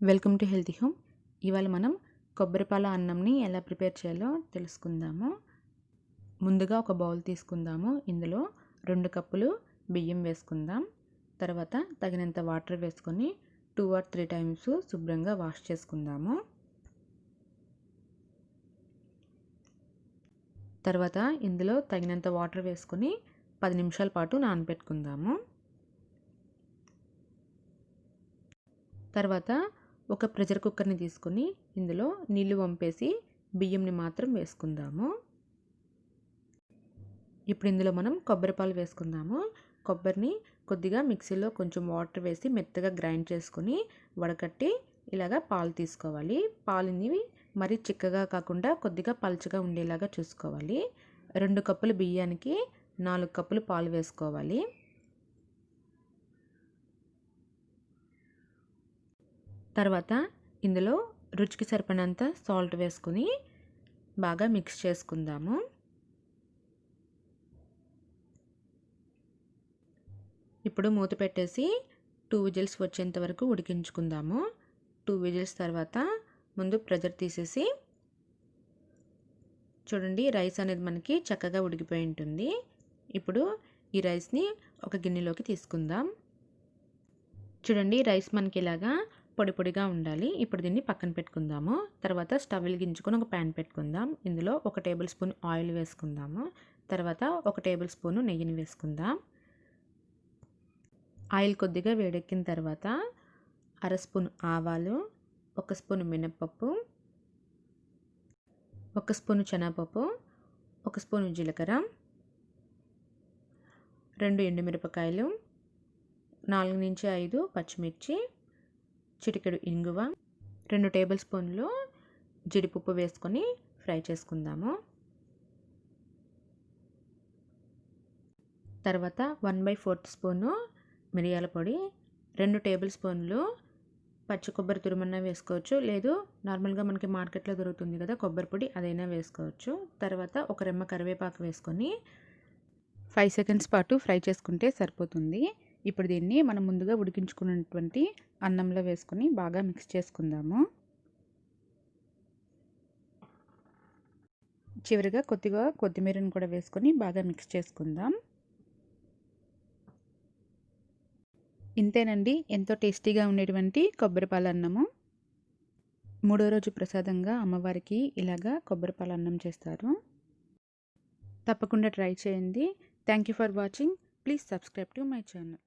Welcome to healthy home. ఇవాళ మనం కొబ్బరిపాల అన్నంని ఎలా ప్రిపేర్ చేయాలో తెలుసుకుందాము. ముందుగా ఒక బౌల్ తీసుకుందాము. ఇందులో 2 కప్పులు బియ్యం వేసుకుందాం. తర్వాత తగినంత వాటర్ వేసుకొని 2 or 3 టైమ్స్ శుభ్రంగా వాష్ చేసుకుందాము. తర్వాత ఇందులో తగినంత వాటర్ వేసుకొని 10 నిమిషాల పాటు నానబెట్టుకుందాము. తర్వాత ఒక ప్రెషర్ కుక్కర్ని తీసుకొని ఇందులో నీళ్లు వంపేసి బియ్యంని మాత్రం వేసుకుందాము. ఇప్పుడు ఇందులో మనం కొబ్బరిపాలు వేసుకుందాము. కొబ్బరిని కొద్దిగా మిక్సీలో కొంచెం వాటర్ వేసి మెత్తగా గ్రైండ్ చేసుకొని వడకట్టి ఇలాగా పాలు తీసుకోవాలి. పాలుని మరి చిక్కగా కాకుండా కొద్దిగా పల్చగా ఉండేలాగా చూసుకోవాలి. 2 కప్పుల బియ్యానికి 4 కప్పులు పాలు వేసుకోవాలి. తర్వాత ఇందులో రుచికి సరిపడినంత సాల్ట్ వేసుకొని బాగా మిక్స్ చేసుకుందాము. ఇప్పుడు మూత పెట్టేసి 2 విజిల్స్ వచ్చేంత వరకు ఉడికించుకుందాము. 2 విజిల్స్ తర్వాత ముందు ప్రెషర్ తీసేసి చూడండి, రైస్ అనేది మనకి చక్కగా ఉడికిపోయి ఉంటుంది. ఇప్పుడు ఈ రైస్ని ఒక గిన్నెలోకి తీసుకుందాం. చూడండి, రైస్ మనకి ఇలాగా పొడి పొడిగా ఉండాలి. ఇప్పుడు దీన్ని పక్కన పెట్టుకుందాము. తర్వాత స్టవ్ వెలిగించుకొని ఒక ప్యాన్ పెట్టుకుందాం. ఇందులో 1 టేబుల్ స్పూన్ ఆయిల్ వేసుకుందాము. తర్వాత 1 టేబుల్ స్పూన్ నెయ్యిని వేసుకుందాం. ఆయిల్ కొద్దిగా వేడెక్కిన తర్వాత 1/2 స్పూన్ ఆవాలు, 1 స్పూన్ మినప్పప్పు, 1 స్పూన్ శనగపప్పు, 1 స్పూన్ జీలకర్ర, 2 ఎండుమిరపకాయలు, 4 నుంచి 5 పచ్చిమిర్చి, చిటికెడు ఇంగువ, 2 టేబుల్ స్పూన్లు జీడిపప్పు వేసుకొని ఫ్రై చేసుకుందాము. తర్వాత 1/4 స్పూను మిరియాల పొడి, 2 టేబుల్ స్పూన్లు పచ్చి కొబ్బరి తురుమన్నా వేసుకోవచ్చు, లేదు నార్మల్గా మనకి మార్కెట్లో దొరుకుతుంది కదా కొబ్బరి పొడి, అదైనా వేసుకోవచ్చు. తర్వాత 1 రెమ్మ కరివేపాకు వేసుకొని 5 సెకండ్స్ పాటు ఫ్రై చేసుకుంటే సరిపోతుంది. ఇప్పుడు దీన్ని మనం ముందుగా ఉడికించుకున్నటువంటి అన్నంలో వేసుకొని బాగా మిక్స్ చేసుకుందాము. చివరిగా కొద్దిగా కొత్తిమీరను కూడా వేసుకొని బాగా మిక్స్ చేసుకుందాం. ఇంతేనండి, ఎంతో టేస్టీగా ఉండేటువంటి కొబ్బరిపాల అన్నము. 3వ రోజు ప్రసాదంగా అమ్మవారికి ఇలాగా కొబ్బరిపాల అన్నం చేస్తారు. తప్పకుండా ట్రై చేయండి. Thank you for watching. Please subscribe to my channel.